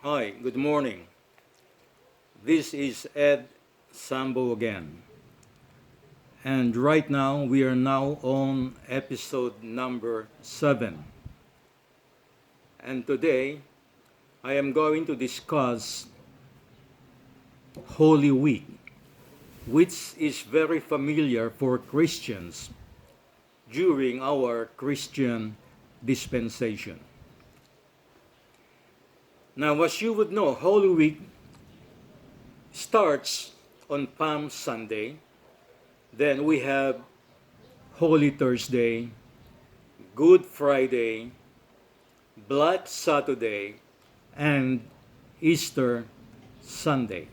Hi, good morning. This is Ed Sambo again. And right now, we are now on episode number 7. And today, I am going to discuss Holy Week, which is very familiar for Christians during our Christian dispensation. Now, as you would know, Holy Week starts on Palm Sunday. Then we have Holy Thursday, Good Friday, Black Saturday, and Easter Sunday.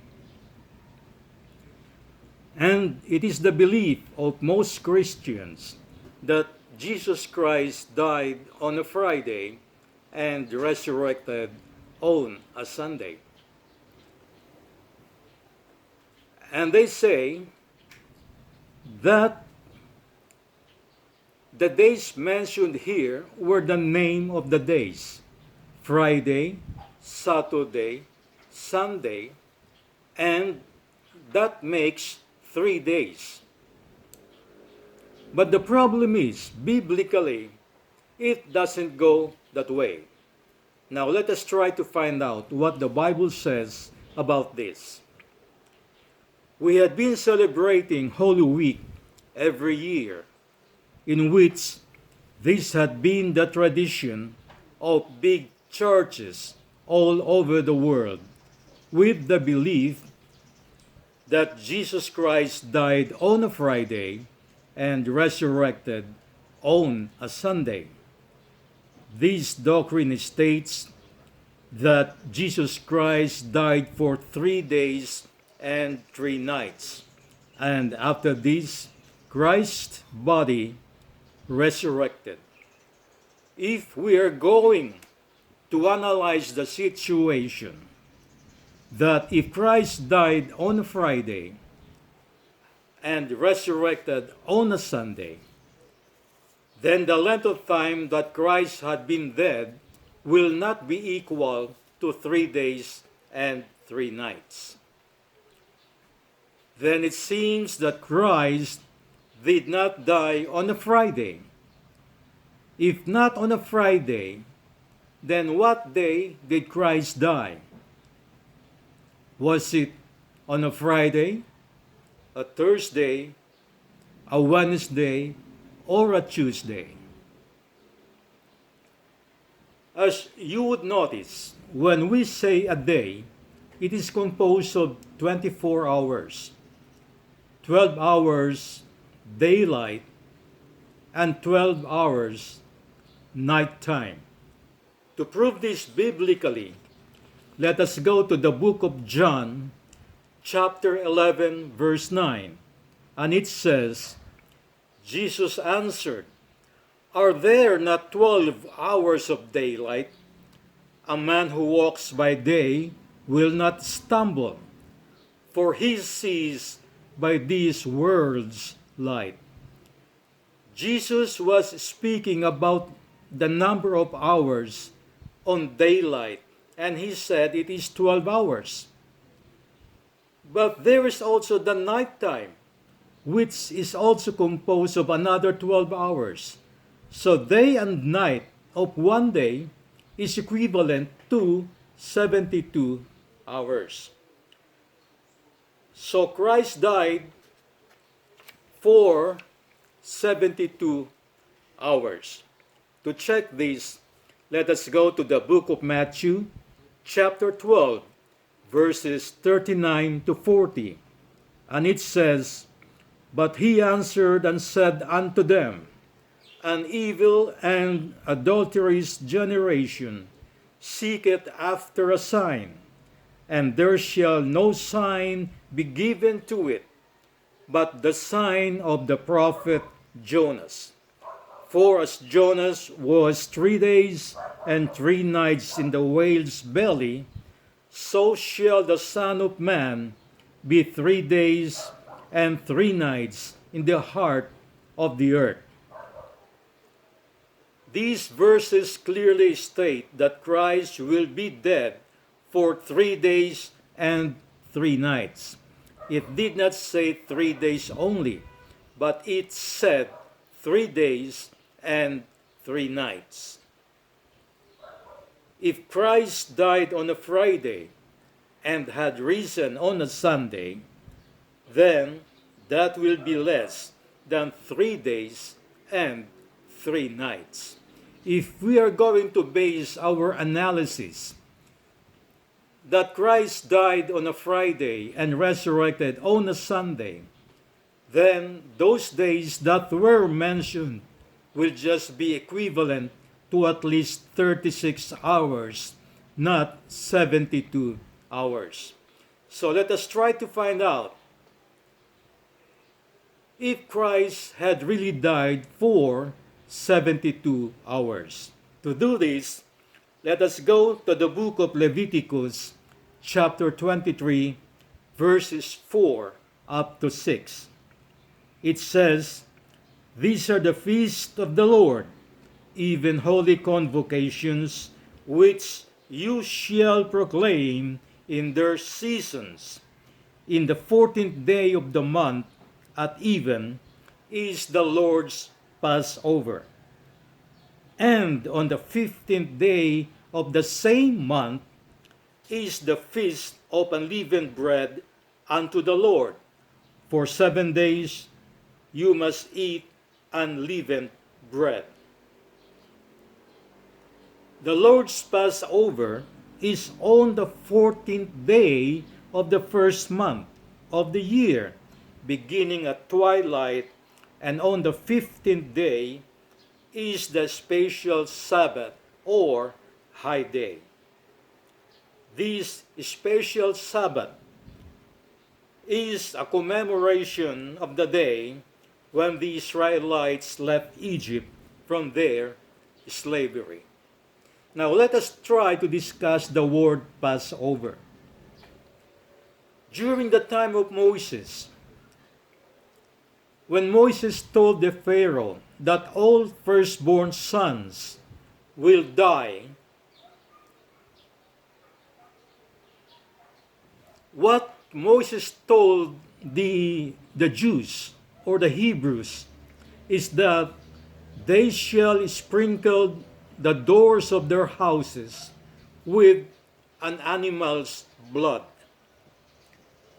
And it is the belief of most Christians that Jesus Christ died on a Friday and resurrected on a Sunday. And they say that the days mentioned here were the name of the days: Friday, Saturday, Sunday, and that makes 3 days. But the problem is, biblically, it doesn't go that way. Now let us try to find out what the Bible says about this. We had been celebrating Holy Week every year, in which this had been the tradition of big churches all over the world, with the belief that Jesus Christ died on a Friday and resurrected on a Sunday. This doctrine states that Jesus Christ died for 3 days and 3 nights, and after this, Christ's body resurrected. If we are going to analyze the situation, that if Christ died on a Friday and resurrected on a Sunday, then the length of time that Christ had been dead will not be equal to 3 days and 3 nights. Then it seems that Christ did not die on a Friday. If not on a Friday, then what day did Christ die? Was it on a Friday, a Thursday, a Wednesday, or a Tuesday? As you would notice, when we say a day, it is composed of 24 hours, 12 hours daylight, and 12 hours nighttime. To prove this biblically, let us go to the book of John, chapter 11, verse 9. And it says, Jesus answered, "Are there not 12 hours of daylight? A man who walks by day will not stumble, for he sees by this world's light." Jesus was speaking about the number of hours on daylight, and he said it is 12 hours. But there is also the nighttime, which is also composed of another 12 hours. So day and night of one day is equivalent to 72 hours. So Christ died for 72 hours. To check this, let us go to the book of Matthew, chapter 12, verses 39 to 40. And it says, "But he answered and said unto them, An evil and adulterous generation seeketh after a sign, and there shall no sign be given to it, but the sign of the prophet Jonas. For as Jonas was 3 days and 3 nights in the whale's belly, so shall the Son of Man be 3 days and 3 nights in the heart of the earth." These verses clearly state that Christ will be dead for 3 days and 3 nights. It did not say 3 days only, but it said 3 days and 3 nights. If Christ died on a Friday and had risen on a Sunday, then that will be less than 3 days and 3 nights. If we are going to base our analysis that Christ died on a Friday and resurrected on a Sunday, then those days that were mentioned will just be equivalent to at least 36 hours, not 72 hours. So let us try to find out if Christ had really died for 72 hours. To do this, let us go to the book of Leviticus, chapter 23, verses 4 up to 6. It says, "These are the feasts of the Lord, even holy convocations, which you shall proclaim in their seasons. In the 14th day of the month at even is the Lord's Passover. And on the 15th day of the same month is the feast of unleavened bread unto the Lord. For 7 days you must eat unleavened bread." The Lord's Passover is on the 14th day of the first month of the year, beginning at twilight, and on the 15th day is the special Sabbath or high day. This special Sabbath is a commemoration of the day when the Israelites left Egypt from their slavery. Now let us try to discuss the word Passover. During the time of Moses, when Moses told the Pharaoh that all firstborn sons will die, what Moses told the Jews or the Hebrews is that they shall sprinkle the doors of their houses with an animal's blood,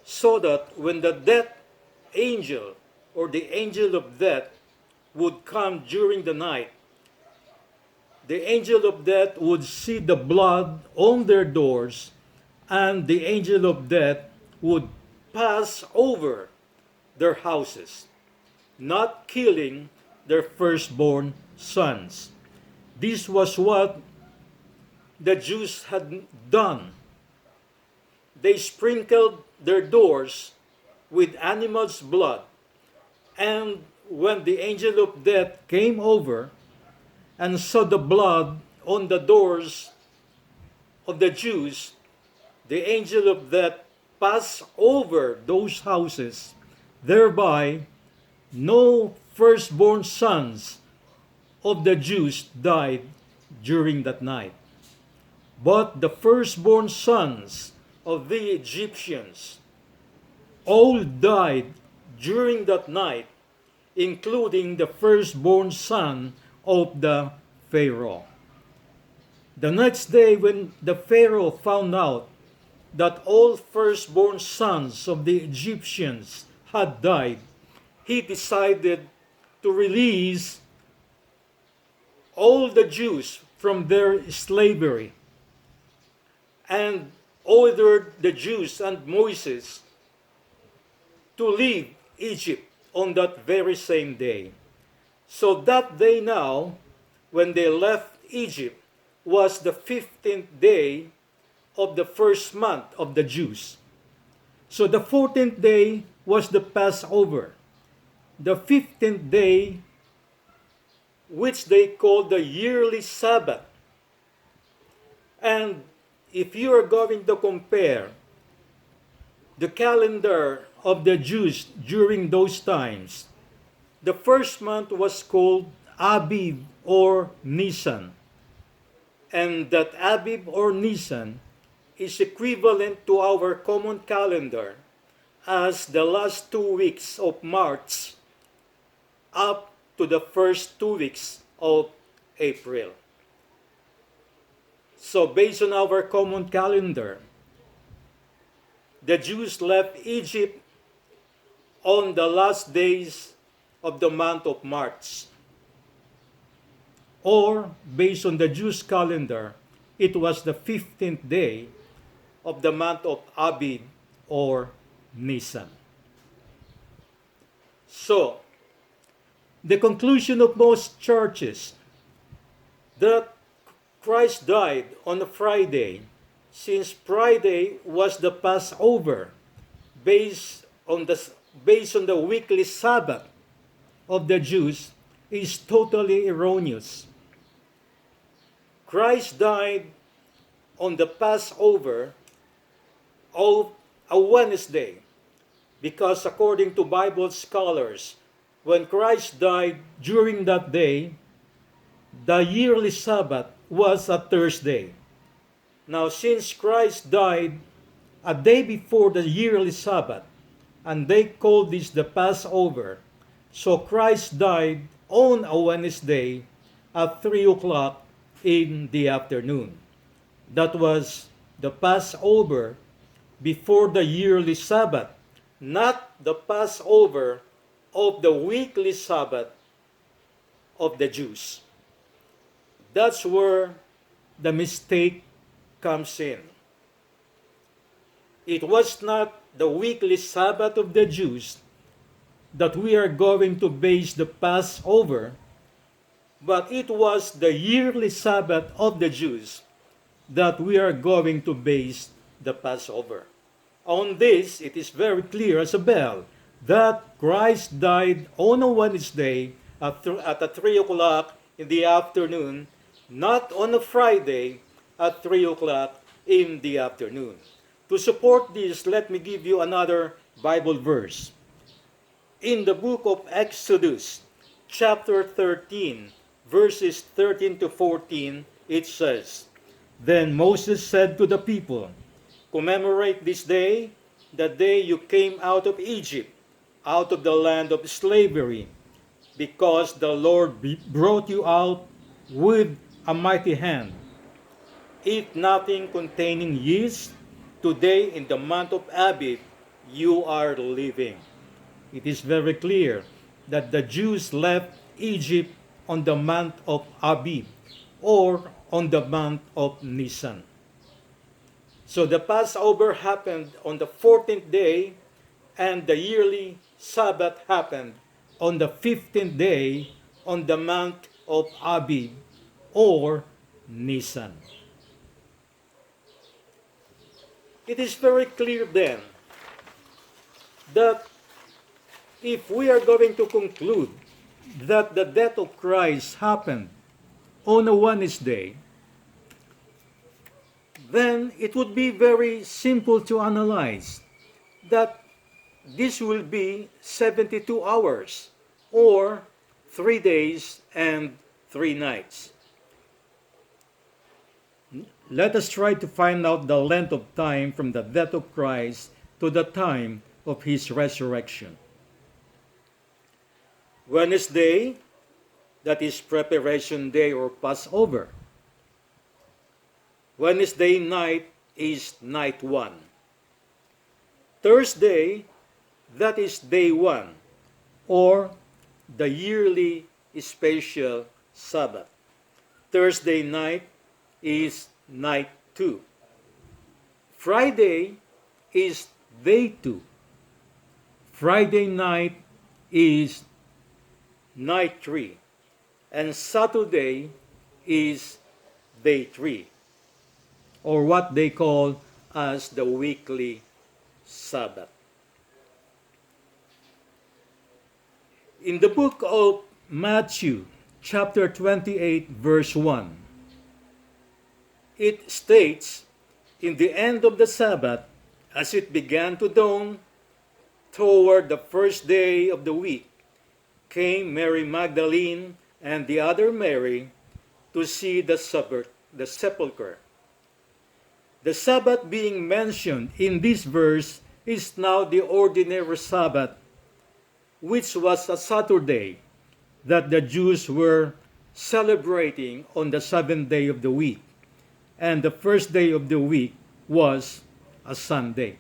so that when the death angel or the angel of death would come during the night, the angel of death would see the blood on their doors, and the angel of death would pass over their houses, not killing their firstborn sons. This was what the Jews had done. They sprinkled their doors with animals' blood, and when the angel of death came over and saw the blood on the doors of the Jews, the angel of death passed over those houses. Thereby, no firstborn sons of the Jews died during that night. But the firstborn sons of the Egyptians all died during that night, including the firstborn son of the Pharaoh. The next day, when the Pharaoh found out that all firstborn sons of the Egyptians had died, he decided to release all the Jews from their slavery and ordered the Jews and Moses to leave Egypt on that very same day. So that day now, when they left Egypt, was the 15th day of the first month of the Jews. So the 14th day was the Passover. The 15th day, which they call the yearly Sabbath. And if you are going to compare the calendar of the Jews during those times, the first month was called Abib or Nisan. And that Abib or Nisan is equivalent to our common calendar as the last 2 weeks of March up to the first 2 weeks of April. So based on our common calendar, the Jews left Egypt on the last days of the month of March. Or, based on the Jewish calendar, it was the 15th day of the month of Abib or Nisan. So, the conclusion of most churches that Christ died on a Friday, since Friday was the Passover based on the weekly Sabbath of the Jews, is totally erroneous. Christ died on the Passover of a Wednesday because according to Bible scholars, when Christ died during that day, the yearly Sabbath was a Thursday. Now, since Christ died a day before the yearly Sabbath, and they called this the Passover, so Christ died on a Wednesday at 3 o'clock in the afternoon. That was the Passover before the yearly Sabbath, not the Passover of the weekly Sabbath of the Jews. That's where the mistake comes in. It was not the weekly Sabbath of the Jews that we are going to base the Passover, but it was the yearly Sabbath of the Jews that we are going to base the Passover. On this, it is very clear as a bell that Christ died on a Wednesday at 3 o'clock in the afternoon, not on a Friday at 3 o'clock in the afternoon. To support this, let me give you another Bible verse. In the book of Exodus, chapter 13, verses 13 to 14, it says, "Then Moses said to the people, 'Commemorate this day, the day you came out of Egypt, out of the land of slavery, because the Lord brought you out with a mighty hand. Eat nothing containing yeast. Today in the month of Abib, you are living.'" It is very clear that the Jews left Egypt on the month of Abib or on the month of Nisan. So the Passover happened on the 14th day and the yearly Sabbath happened on the 15th day on the month of Abib or Nisan. It is very clear then that if we are going to conclude that the death of Christ happened on a Wednesday, then it would be very simple to analyze that this will be 72 hours or 3 days and 3 nights. Let us try to find out the length of time from the death of Christ to the time of his resurrection. Wednesday, that is preparation day or Passover. Wednesday night is night 1. Thursday, that is day 1, or the yearly special Sabbath. Thursday night is night 2. Friday is day 2. Friday night is night 3. And Saturday is day 3, or what they call as the weekly Sabbath. In the book of Matthew, chapter 28, verse 1, it states, "In the end of the Sabbath, as it began to dawn toward the first day of the week, came Mary Magdalene and the other Mary to see the sepulchre. The Sabbath being mentioned in this verse is now the ordinary Sabbath, which was a Saturday that the Jews were celebrating on the seventh day of the week. And the first day of the week was a Sunday.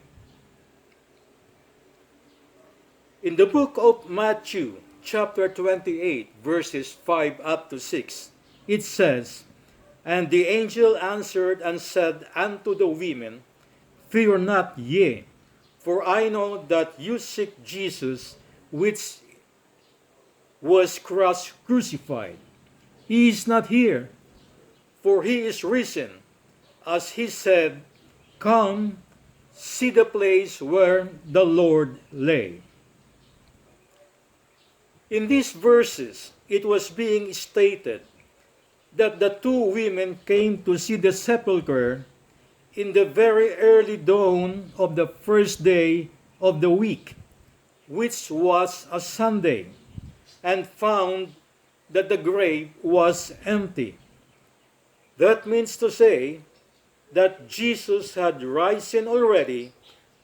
In the book of Matthew, chapter 28, verses 5 up to 6, it says, "And the angel answered and said unto the women, Fear not ye, for I know that you seek Jesus, which was crucified. He is not here, for he is risen, as he said, Come, see the place where the Lord lay." In these verses, it was being stated that the two women came to see the sepulchre in the very early dawn of the first day of the week, which was a Sunday, and found that the grave was empty. That means to say that Jesus had risen already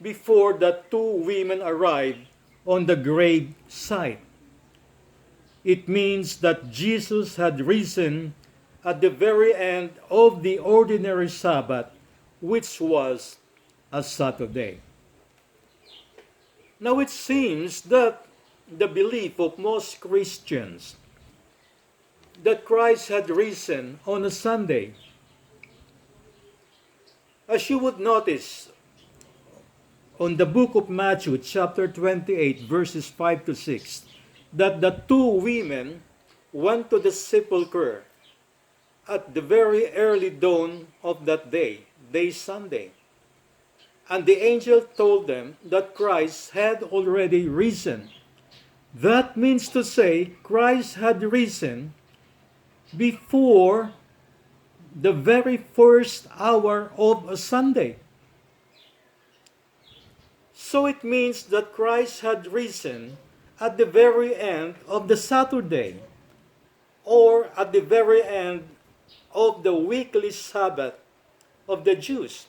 before the two women arrived on the grave site. It means that Jesus had risen at the very end of the ordinary Sabbath, which was a Saturday. Now it seems that the belief of most Christians that Christ had risen on a Sunday. As you would notice on the book of Matthew, chapter 28, verses 5 to 6, that the two women went to the sepulchre at the very early dawn of that day, Sunday. And the angel told them that Christ had already risen. That means to say, Christ had risen before the very first hour of a Sunday. So it means that Christ had risen at the very end of the Saturday, or at the very end of the weekly Sabbath of the Jews.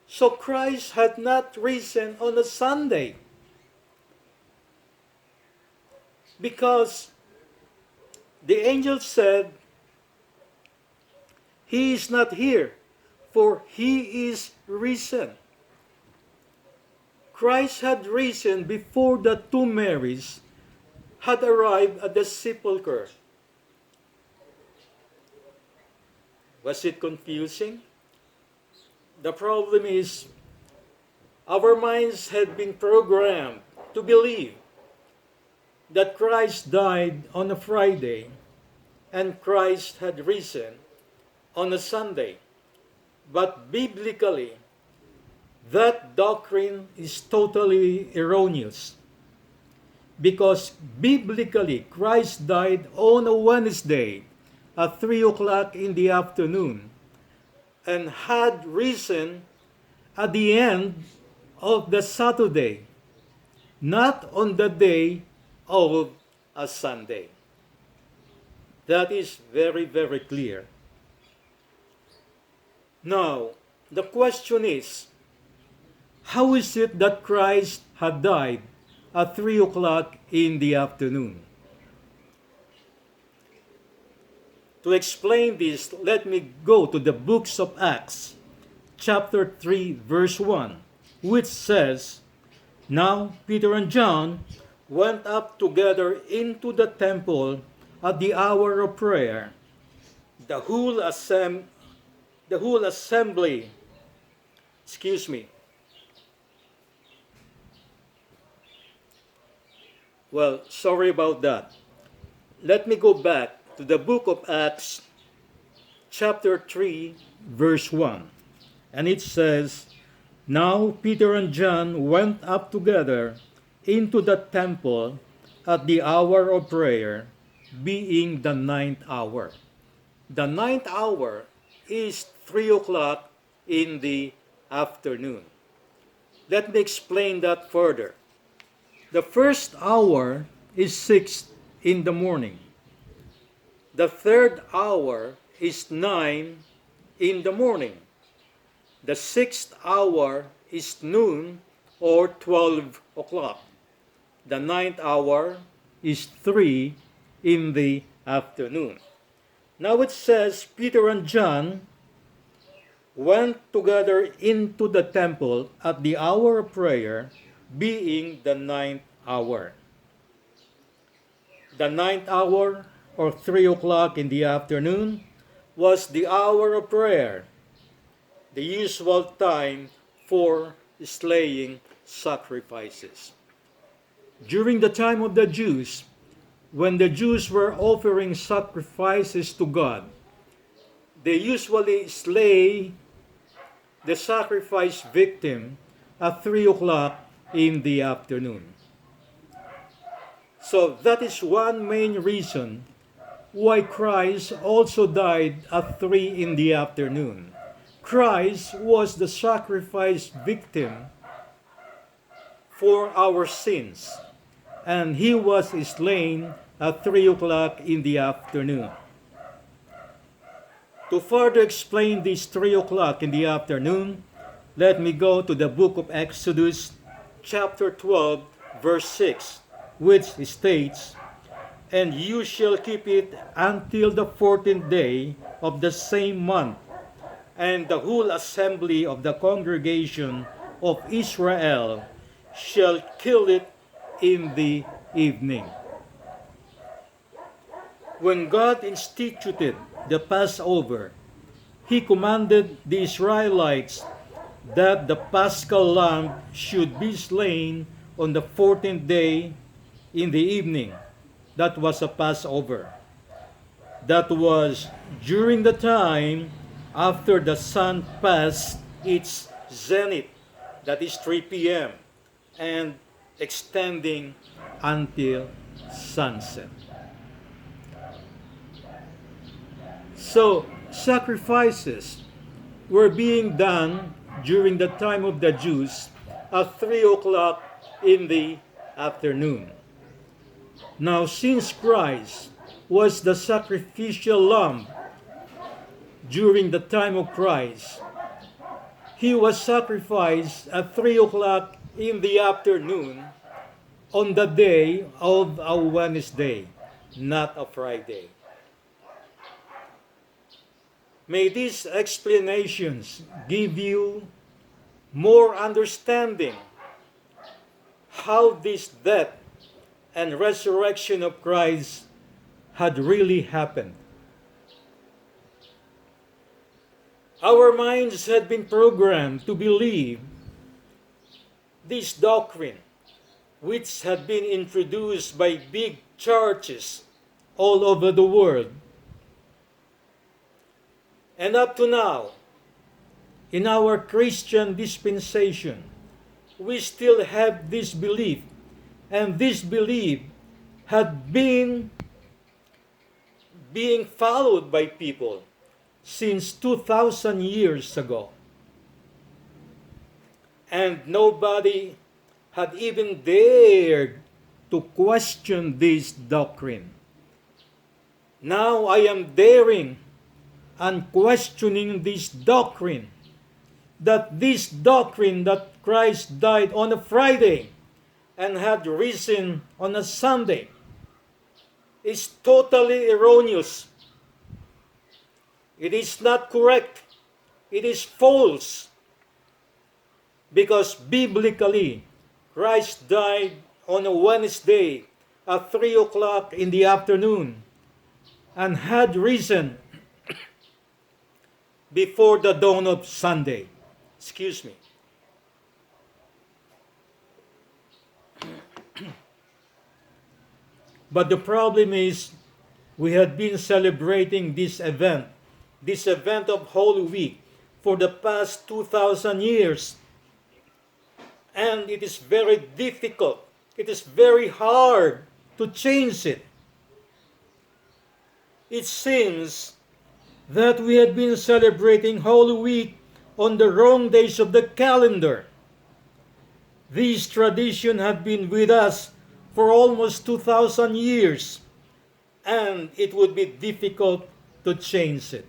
So Christ had not risen on a Sunday, because the angel said, He is not here, for he is risen. Christ had risen before the two Marys had arrived at the sepulchre. Was it confusing? The problem is, our minds had been programmed to believe that Christ died on a Friday and Christ had risen on a Sunday. But biblically, that doctrine is totally erroneous. Because biblically, Christ died on a Wednesday at 3 o'clock in the afternoon and had risen at the end of the Saturday, not on the day of a Sunday. That is very, very clear. Now, the question is, how is it that Christ had died at 3 o'clock in the afternoon? To explain this, let me go to the books of Acts, chapter 3, verse 1, which says, Now Peter and John went up together into the temple at the hour of prayer. The whole assembly, Well, sorry about that. Let me go back to the book of Acts, chapter 3, verse 1. And it says, Now Peter and John went up together into the temple at the hour of prayer, being the ninth hour. The ninth hour is 3 o'clock in the afternoon. Let me explain that further. The first hour is 6 in the morning. The third hour is 9 in the morning. The sixth hour is noon or 12 o'clock. The ninth hour is 3 in the afternoon. Now it says Peter and John went together into the temple at the hour of prayer, being the ninth hour. The ninth hour, or 3 o'clock in the afternoon, was the hour of prayer, the usual time for slaying sacrifices. During the time of the Jews, when the Jews were offering sacrifices to God, they usually slay the sacrifice victim at 3 o'clock in the afternoon. So that is one main reason why Christ also died at 3 in the afternoon. Christ was the sacrifice victim for our sins, and he was slain at 3 o'clock in the afternoon. To further explain this 3 o'clock in the afternoon, let me go to the book of Exodus, chapter 12, verse 6, which states, "And you shall keep it until the 14th day of the same month, and the whole assembly of the congregation of Israel shall kill it in the evening." When God instituted the Passover, he commanded the Israelites that the Paschal lamb should be slain on the 14th day in the evening. That was a Passover. That was during the time after the sun passed its zenith, that is 3 p.m., and extending until sunset. So, sacrifices were being done during the time of the Jews at 3 o'clock in the afternoon. Now, since Christ was the sacrificial lamb during the time of Christ, he was sacrificed at 3 o'clock in the afternoon on the day of a Wednesday, not a Friday. May these explanations give you more understanding how this death and resurrection of Christ had really happened. Our minds had been programmed to believe this doctrine, which had been introduced by big churches all over the world. And up to now, in our Christian dispensation, we still have this belief, and this belief had been being followed by people since 2,000 years ago. And nobody had even dared to question this doctrine. Now I am daring and questioning this doctrine, that Christ died on a Friday and had risen on a Sunday, is totally erroneous. It is not correct. It is false. Because biblically, Christ died on a Wednesday at 3 o'clock in the afternoon and had risen before the dawn of Sunday. Excuse me. But the problem is, we had been celebrating this event of Holy Week, for the past 2,000 years. And it is very difficult. It is very hard to change it. It seems that we had been celebrating Holy Week on the wrong days of the calendar. This tradition had been with us for almost 2,000 years, and it would be difficult to change it.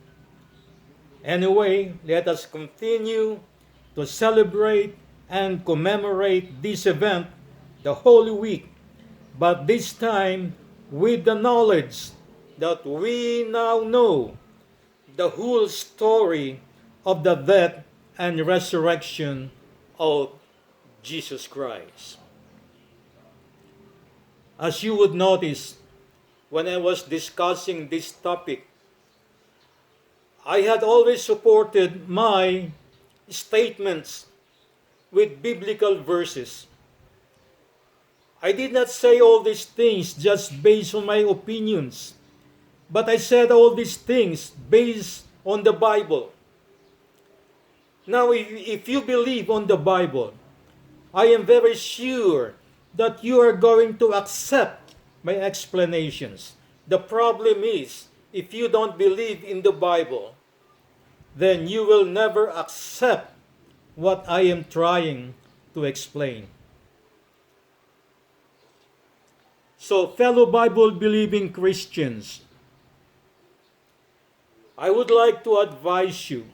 Anyway, let us continue to celebrate and commemorate this event, the Holy Week, but this time with the knowledge that we now know the whole story of the death and resurrection of Jesus Christ. As you would notice, when I was discussing this topic, I had always supported my statements with biblical verses. I did not say all these things just based on my opinions, but I said all these things based on the Bible. Now, if you believe on the Bible, I am very sure that you are going to accept my explanations. The problem is, if you don't believe in the Bible, then you will never accept what I am trying to explain. So, fellow Bible-believing Christians, I would like to advise you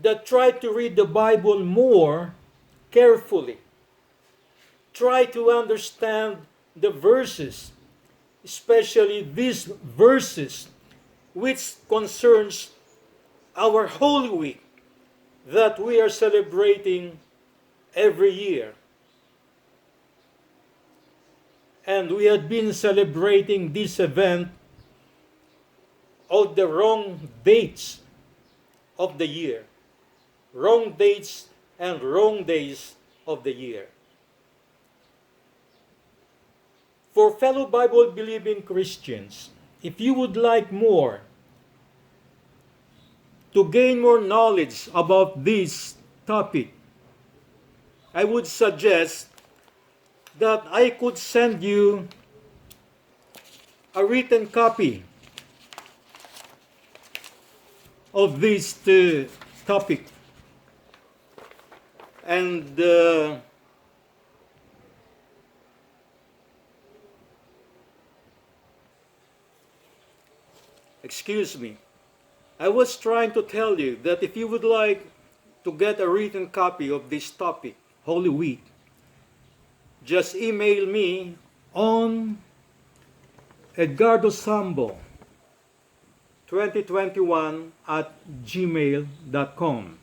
that try to read the Bible more carefully. Try to understand the verses, especially these verses which concerns our Holy Week that we are celebrating every year. And we had been celebrating this event on the wrong dates of the year. Wrong dates and wrong days of the year. For fellow Bible-believing Christians, if you would like more, to gain more knowledge about this topic, I would suggest that I could send you a written copy of this topic. And excuse me, I was trying to tell you that if you would like to get a written copy of this topic, Holy Week, just email me on Edgardo Sambo 2021 at gmail.com,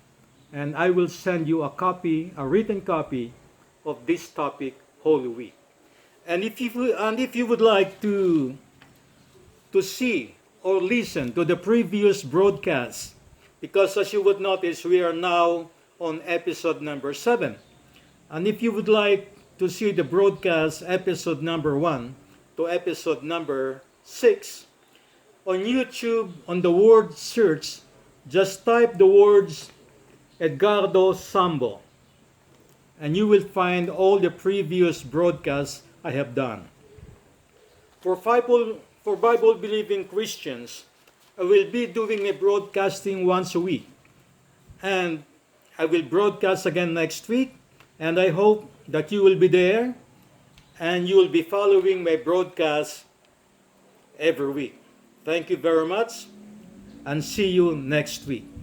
and I will send you a written copy of this topic, Holy Week. And if you would like to see or listen to the previous broadcast, because as you would notice, we are now on episode number 7. And if you would like to see the broadcast episode number 1 to episode number 6, on YouTube, on the word search, just type the words Edgardo Sambo, and you will find all the previous broadcasts I have done. For Bible-believing Christians, I will be doing a broadcasting once a week. And I will broadcast again next week, and I hope that you will be there and you will be following my broadcast every week. Thank you very much, and see you next week.